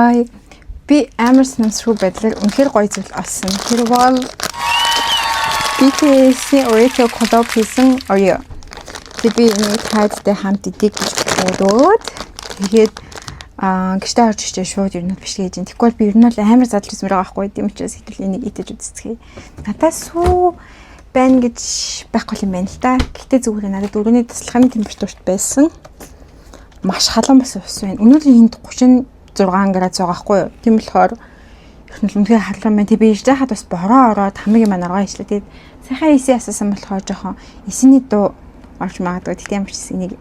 Ай би амар санамсруу байдлаар үнэхээр гоё зүйл олсон. Тэр бол BTS-ийн Oreo collab хийсэн Oreo. Би энэ тайдтай хамт идэг гэж бодоод тэгээд гişтэй орж ичээ шууд ер нь биш гэж. Тэгвэл би ер нь бол амар задлж үзмээр байгаа байхгүй тийм учраас хэдүүл энийг идэж үзцгээе. Надаас сүү байна гэж байхгүй юм байна л да. Гэхдээ зүгээр надад өрөөний тасалгааны температурт байсан. Маш халуун бас ус байна. Өнөөдөр энд 36 градус байгаа байхгүй юу? Тийм болохоор эхнэл үнэхээр халуун байна. Тэг би ирж байхад бас бороо ороод хамгийн маань аргаа ичлээ. Тэгээд сайхан эсээ асаасан болохоор жоохон эсэний дуу орж магадгүй. Тэгтээ ямар ч энийг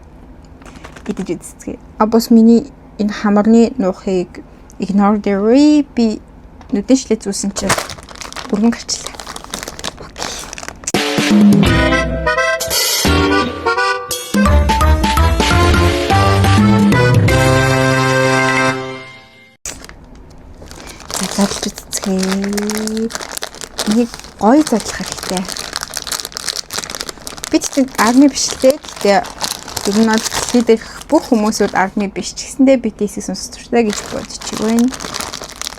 идэж үзцгээе. Бас миний энэ хамарны нуухыг ignore the би нүдэншлээ зүүсэн чинь бүрэн гарчлаа. Задлж үзье. Нэг гоё задлах хэрэгтэй. Би чинь арми биш лээ. Гэтэ ер нь лидер бүх хүмүүсүүд арми биш ч гэсэндээ BTS-ийг сонсч туртай гэж бодчих байна.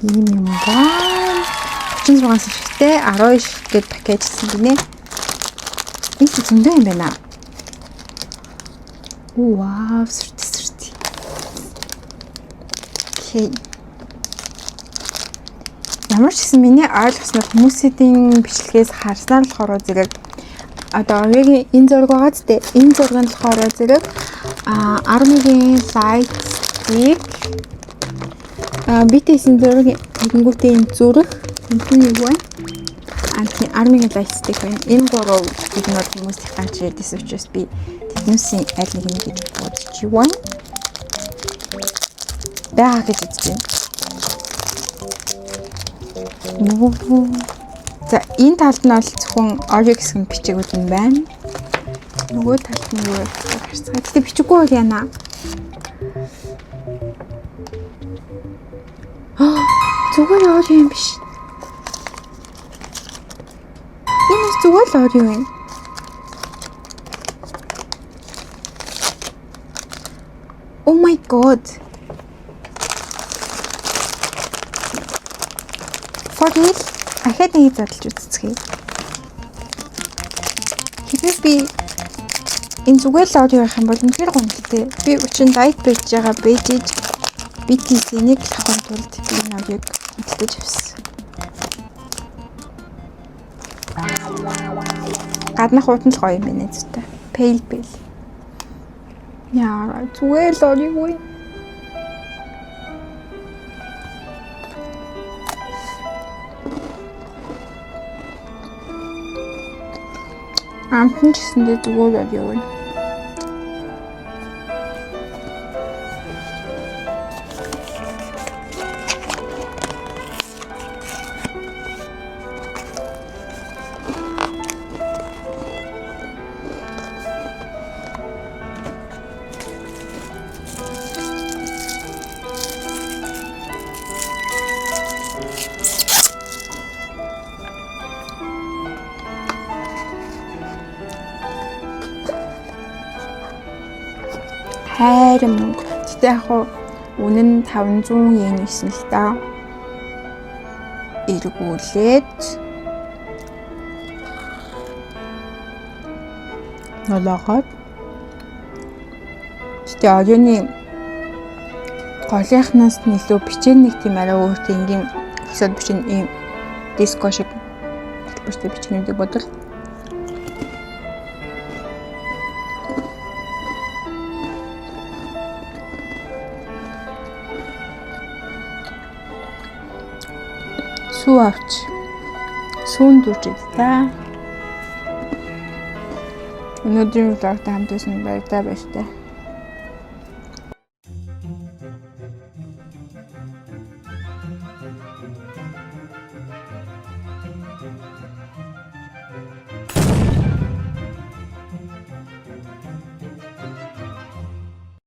Ийм юм байна. 36 сарчтай 12 гээд пакэжсэн гинэ. Энэ зөндөө юм байна. Вау, сэрт. Окей. Ямар ч гэсэн миний ойлгосноор хүмүүсийн бичлэгээс харснаар болохоор зэрэг одоо Oreo-гийн энэ зураг байгаа ч гэдэг. Энэ зураг нь болохоор зэрэг Army-гийн light-ийг BTS-ийн зураг тэгэнгүүтээ энэ зүрх энэ юу вэ? Army-гийн light-ийг байна. Энэ гурав игнор хүмүүс их гарч ирдээс учраас би тэднүүсийн аль нэг нь гэж бодож байна. Бага гэж үзэж байна. За энэ талд нь бол зөвхөн Oreo гэсэн бичээгүүд юм байна. Нөгөө талд нь юу гарцгаа. Гэтэ бичиггүй бол яана. Зүгээр Oreo юм биш. Энэ зүгээр л Oreo юм. Oh my god. Форнил ахад нэг задлж үзцгээе. Хэвээ би энэ зүгээр л Oreo явах юм бол үнэхээр гомдолтой. Би өчигдөр дайет байж байгаа бэжж BTS-ийг авахын тулд би энэ Oreo-г худалдаж авсан. Гаднах хутан л гоё юм байна зүтэй. Pale. Яа, зүгээр л Oreo. Амтэн ч гэсэндээ зүгээр Oreo байна. Хайрын мөнгө. Гэтэ яг үнэн нь 500 yen гэсэн л да. Эргүүлээд noloгоод. Гэтэ Oreo-ны голынхнаас нэлээд бичэн нэг тийм арай өөртөө ингийн хэсэг бичэн ийм диско шиг хэлбэртэй бичнүүдийг бодвол сүү авч сүүн дүүчээд та өнөөдрийн vlog-д хамт байсан баяртай баяртай.